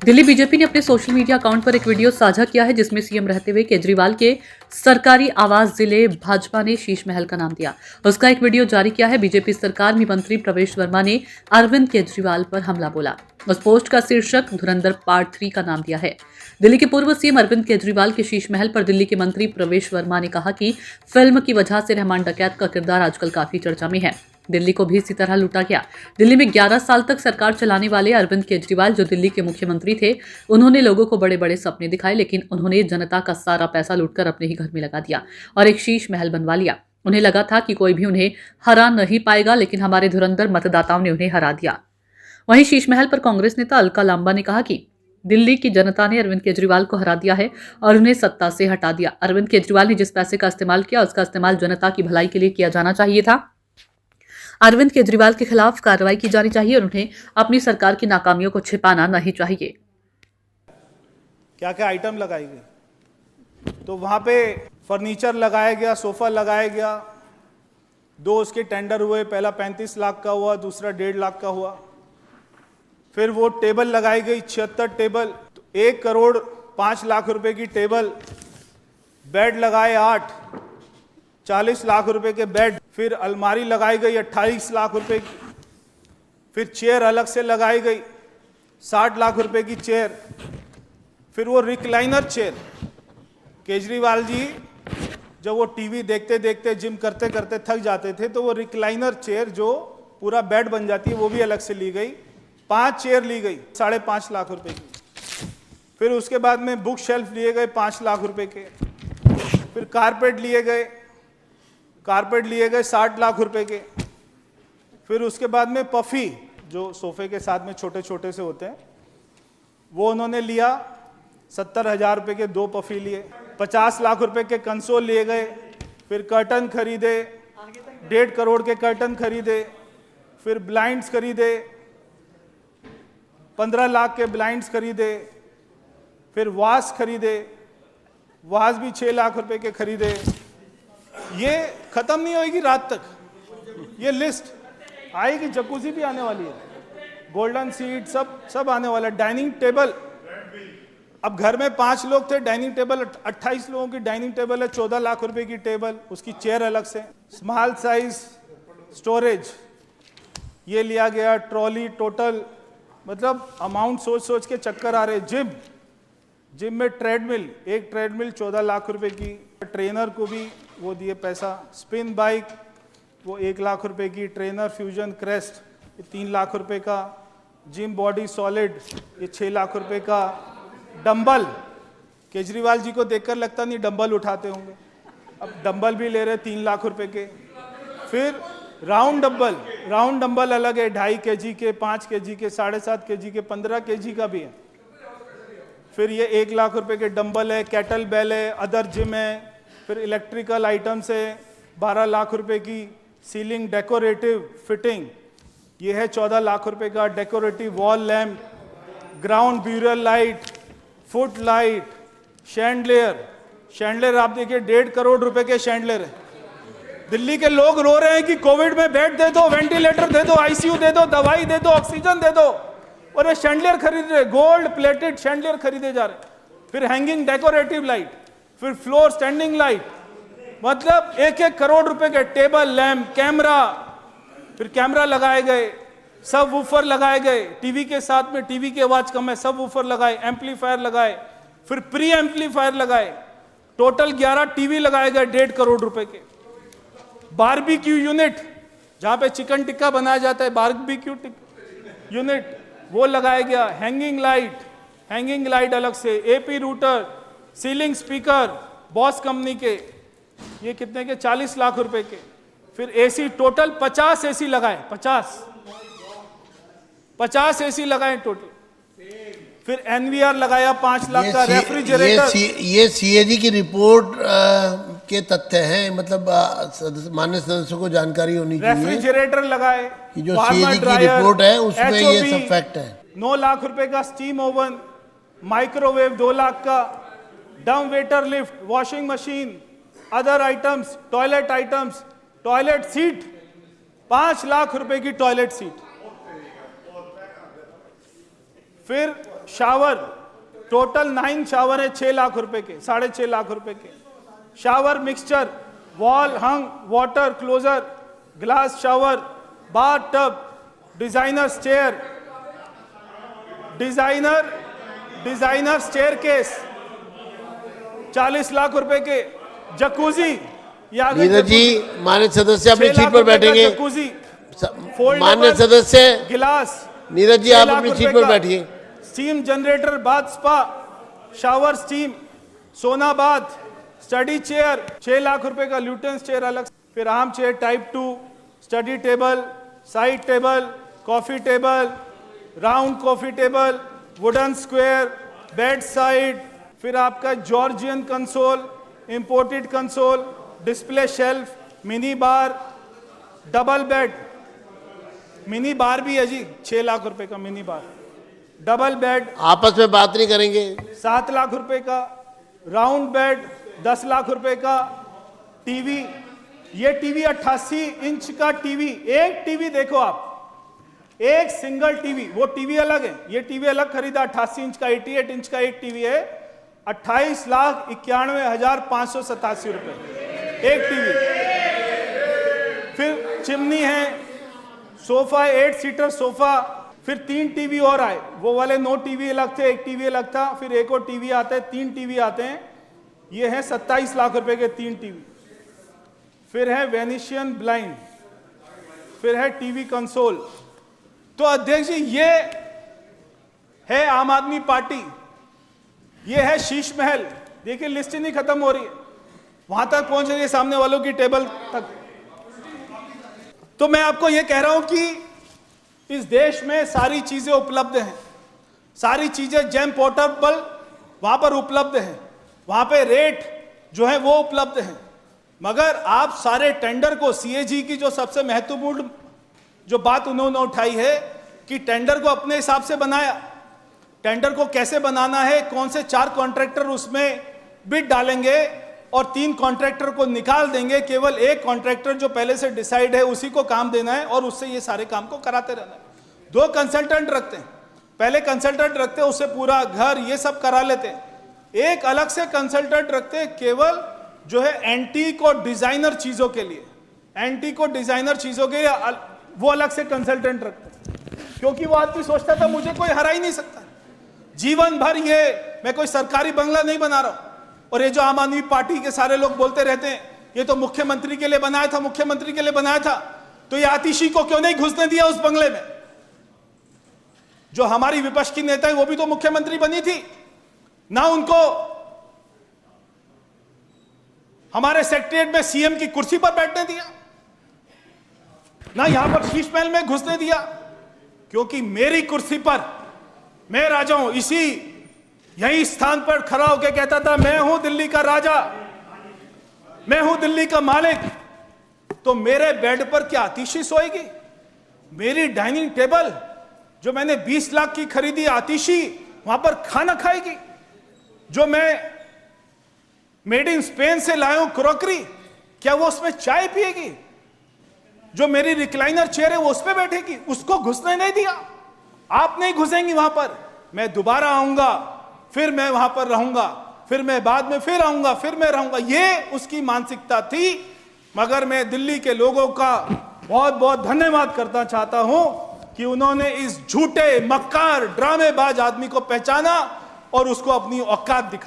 Delhi BJP ने अपने social media account पर एक वीडियो साझा किया है जिसमें सीएम रहते हुए केजरीवाल के सरकारी आवास जिले भाजपा ने शीश महल का नाम दिया। उसका एक वीडियो जारी किया है। बीजेपी सरकार में मंत्री प्रवेश वर्मा ने अरविंद केजरीवाल पर हमला बोला। उस पोस्ट का शीर्षक धुरंधर पार्ट 3 का नाम दिया है। दिल्ली के पूर्व सीएम अरविंद केजरीवाल के शीश महल पर दिल्ली के मंत्री प्रवेश वर्मा ने कहा कि फिल्म की वजह से रहमान डकैत का किरदार आजकल काफी चर्चा में है। दिल्ली को भी इसी तरह लूटा गया। दिल्ली में 11 साल तक सरकार चलाने वाले अरविंद केजरीवाल जो दिल्ली के मुख्यमंत्री थे, उन्होंने लोगों को बड़े बड़े सपने दिखाए, लेकिन उन्होंने जनता का सारा पैसा लूटकर अपने ही घर में लगा दिया और एक शीश महल बनवा लिया। उन्हें लगा था कि कोई भी उन्हें हरा नहीं पाएगा, लेकिन हमारे धुरंधर मतदाताओं ने उन्हें हरा दिया। वहीं शीश महल पर कांग्रेस नेता अलका लांबा ने कहा कि दिल्ली की जनता ने अरविंद केजरीवाल को हरा दिया है और उन्हें सत्ता से हटा दिया। अरविंद केजरीवाल ने जिस पैसे का इस्तेमाल किया, उसका इस्तेमाल जनता की भलाई के लिए किया जाना चाहिए था। अरविंद केजरीवाल के खिलाफ कार्रवाई की जानी चाहिए और उन्हें अपनी सरकार की नाकामियों को छिपाना नहीं चाहिए। क्या क्या आइटम लगाई गई, तो वहां पे फर्नीचर लगाया गया, सोफा लगाया गया। 2 उसके टेंडर हुए, पहला 35 लाख का हुआ, दूसरा 1.5 लाख का हुआ। फिर वो टेबल लगाई गई, 76 टेबल, 1 करोड़ 5 लाख रुपए की टेबल। बेड लगाए 8, 40 लाख रुपए के बेड। फिर अलमारी लगाई गई 28 लाख रुपए की। फिर चेयर अलग से लगाई गई 60 लाख रुपए की चेयर। फिर वो रिक्लाइनर चेयर, केजरीवाल जी जब वो टीवी देखते देखते जिम करते करते थक जाते थे, तो वो रिक्लाइनर चेयर जो पूरा बेड बन जाती है वो भी अलग से ली गई। 5 चेयर ली गई 5.5 लाख रुपए की। फिर उसके बाद में बुक शेल्फ लिए गए 5 लाख रुपए के। फिर कारपेट लिए गए 60 लाख रुपए के। फिर उसके बाद में पफी, जो सोफे के साथ में छोटे छोटे से होते हैं, वो उन्होंने लिया 70,000 रुपए के 2 पफी लिए। 50 लाख रुपए के कंसोल लिए गए। फिर कर्टन खरीदे, 1.5 करोड़ के कर्टन खरीदे। फिर ब्लाइंड्स खरीदे, 15 लाख के ब्लाइंड्स खरीदे। फिर वास खरीदे, वास भी 6 लाख रुपए के खरीदे। ये खत्म नहीं होगी रात तक, ये लिस्ट आएगी। जकूजी भी आने वाली है, गोल्डन सीट सब आने वाला है। डाइनिंग टेबल, अब घर में 5 लोग थे, डाइनिंग टेबल 28 लोगों की डाइनिंग टेबल है, 14 लाख रुपए की टेबल, उसकी चेयर अलग से। स्मॉल साइज स्टोरेज ये लिया गया। ट्रॉली, टोटल मतलब अमाउंट सोच सोच के चक्कर आ रहे। जिम में ट्रेडमिल, एक ट्रेडमिल 14 लाख रुपए की। ट्रेनर को भी वो दिए पैसा। स्पिन बाइक वो 1 लाख रुपए की। ट्रेनर फ्यूजन क्रेस्ट ये 3 लाख रुपए का। जिम बॉडी सॉलिड ये 6 लाख रुपए का। डंबल, केजरीवाल जी को देखकर लगता नहीं डंबल उठाते होंगे, अब डंबल भी ले रहे 3 लाख रुपए के। फिर राउंड डंबल अलग है, 2.5 kg के, 5 kg के, 7.5 kg के, 15 kg का भी है। फिर ये 1 लाख रुपए के डंबल है। कैटल बेल है, अदर जिम है। फिर इलेक्ट्रिकल आइटम्स है 12 लाख रुपए की। सीलिंग डेकोरेटिव फिटिंग ये है 14 लाख रुपए का। Decorative wall lamp, ground burial light, foot light, chandelier आप देखिए 1.5 करोड़ रुपए के शैंडलियर है। दिल्ली के लोग रो रहे हैं कि कोविड में बेड दे दो, वेंटिलेटर दे दो, आईसीयू दे दो, दवाई दे दो, ऑक्सीजन दे दो, और ये शैंडलियर खरीद रहे, गोल्ड प्लेटेड शैंडलियर खरीदे जा रहे। फिर हैंगिंग डेकोरेटिव लाइट, फिर फ्लोर स्टैंडिंग लाइट, मतलब 1-1 करोड़ रुपए के। टेबल लैम्प, कैमरा, फिर कैमरा लगाए गए, सब वूफर लगाए गए। टीवी के साथ में, टीवी की आवाज कम है, सब वूफर लगाए। एम्पलीफायर लगाए, फिर प्री एम्पलीफायर लगाए। टोटल 11 टीवी लगाए गए 1.5 करोड़ रुपए के। बारबेक्यू यूनिट, जहां पे चिकन टिक्का बनाया जाता है, बारबेक्यू यूनिट वो लगाया गया। हैंगिंग लाइट अलग से। AP router, ceiling speaker boss company के, ये कितने के, 40 लाख रुपए के। फिर एसी, टोटल 50 एसी लगाए, 50 एसी लगाए टोटल। फिर एनवीआर लगाया 5 लाख का। रेफ्रिजरेटर, ये सीएजी की रिपोर्ट के तथ्य हैं, मतलब माननीय सदस्यों को जानकारी होनी चाहिए। रेफ्रिजरेटर लगाए, कि जो सीएजी की रिपोर्ट है उसमें ये सब फैक्ट है। 9 लाख रुपए का स्टीम ओवन, माइक्रोवेव 2 लाख का, dumbwaiter lift, washing machine, other items, toilet seat 5 lakh रुपए की टॉयलेट सीट। फिर शावर, टोटल 9 शावर है 6 लाख रुपए के, 6.5 लाख रुपए के। Shower mixture, wall hung water closure, glass shower, bath tub, designer stair, designer staircase 40 lakh रुपए के। जकूजी, नीरज जी मान्य सदस्य अपनी सीट पर बैठेंगे। जकूजी, मान्य सदस्य गिलास, नीरज जी आप अपनी सीट पर बैठिए। Steam generator, bath spa, shower steam, सोना बाथ, स्टडी चेयर 6 लाख रुपए का, ल्यूटेंस चेयर अलग, फिर arm chair type 2, study table, side table, coffee table, round coffee table, wooden square, bed side, फिर आपका Georgian console, imported console, display shelf, mini bar, double bed, mini bar भी है जी 6 लाख रुपए का मिनी बार, डबल बेड आपस में बात नहीं करेंगे। 7 लाख रुपए का, राउंड बेड 10 लाख रुपए का, टीवी, ये टीवी 88 इंच का टीवी, एक टीवी देखो आप, एक सिंगल टीवी, वो टीवी अलग है, ये टीवी अलग खरीदा 88 इंच का, 88 इंच का एक टीवी है, 28,91,587 रुपए एक टीवी। फिर चिमनी है, सोफा 8 सीटर सोफा, फिर 3 टीवी और आए, वो वाले 9 टीवी अलग थे, एक टीवी अलग था, फिर एक और टीवी आता है, 3 टीवी आते हैं, ये हैं 27 लाख रुपए के 3 टीवी। फिर है वेनिशियन ब्लाइंड, फिर है टीवी कंसोल। तो अध्यक्ष जी ये है आम आदमी पार्टी, ये है शीश महल। देखिए लिस्ट ही नहीं खत्म हो रही है, वहां तक पहुंच रही है सामने वालों की टेबल तक। तो मैं आपको यह कह रहा हूं कि इस देश में सारी चीजें उपलब्ध हैं, सारी चीजें जेम पोर्टेबल वहां पर उपलब्ध हैं, वहां पे रेट जो है वो उपलब्ध हैं, मगर आप सारे टेंडर को, सीएजी की जो सबसे महत्वपूर्ण जो बात उन्होंने उठाई है कि टेंडर को अपने हिसाब से बनाया, टेंडर को कैसे बनाना है, कौन से 4 कॉन्ट्रैक्टर उसमें बिड डालेंगे और 3 कॉन्ट्रैक्टर को निकाल देंगे, केवल एक कॉन्ट्रैक्टर जो पहले से डिसाइड है उसी को काम देना है और उससे ये सारे काम को कराते रहना है। 2 कंसल्टेंट रखते हैं, पहले कंसल्टेंट रखते हैं उससे पूरा घर ये सब करा लेते हैं, एक अलग से कंसल्टेंट रखते हैं केवल जो है एंटीक और डिजाइनर चीजों के लिए, एंटीक और डिजाइनर चीजों के लिए वो अलग से कंसल्टेंट रखते हैं, क्योंकि वो आदमी सोचता था मुझे कोई हरा ही नहीं सकता, जीवन भर ये मैं कोई सरकारी बंगला नहीं बना रहा हूं। और ये जो आम आदमी पार्टी के सारे लोग बोलते रहते हैं ये तो मुख्यमंत्री के लिए बनाया था, मुख्यमंत्री के लिए बनाया था, तो ये आतिशी को क्यों नहीं घुसने दिया उस बंगले में? जो हमारी विपक्ष की नेता है वो भी तो मुख्यमंत्री बनी थी ना, उनको हमारे सेक्रेटरीएट में सीएम की कुर्सी पर बैठने दिया, ना यहां पर शीश महल में घुसने दिया, क्योंकि मेरी कुर्सी पर मैं राजा हूं। यही स्थान पर खड़ा होकर कहता था मैं हूं दिल्ली का राजा, मैं हूं दिल्ली का मालिक। तो मेरे बेड पर क्या आतिशी सोएगी? मेरी डाइनिंग टेबल जो मैंने 20 लाख की खरीदी, आतिशी वहां पर खाना खाएगी? जो मैं मेड इन स्पेन से लाया हूं क्रॉकरी, क्या वो उसमें चाय पिएगी? जो मेरी रिक्लाइनर चेयर है वो उस पर बैठेगी? उसको घुसने नहीं दिया। आप नहीं घुसेंगी वहां पर, मैं दोबारा आऊंगा, फिर मैं वहां पर रहूंगा, फिर मैं बाद में फिर आऊंगा, फिर मैं रहूंगा, ये उसकी मानसिकता थी। मगर मैं दिल्ली के लोगों का बहुत बहुत धन्यवाद करना चाहता हूं कि उन्होंने इस झूठे मक्कार ड्रामेबाज आदमी को पहचाना और उसको अपनी औकात दिखाई।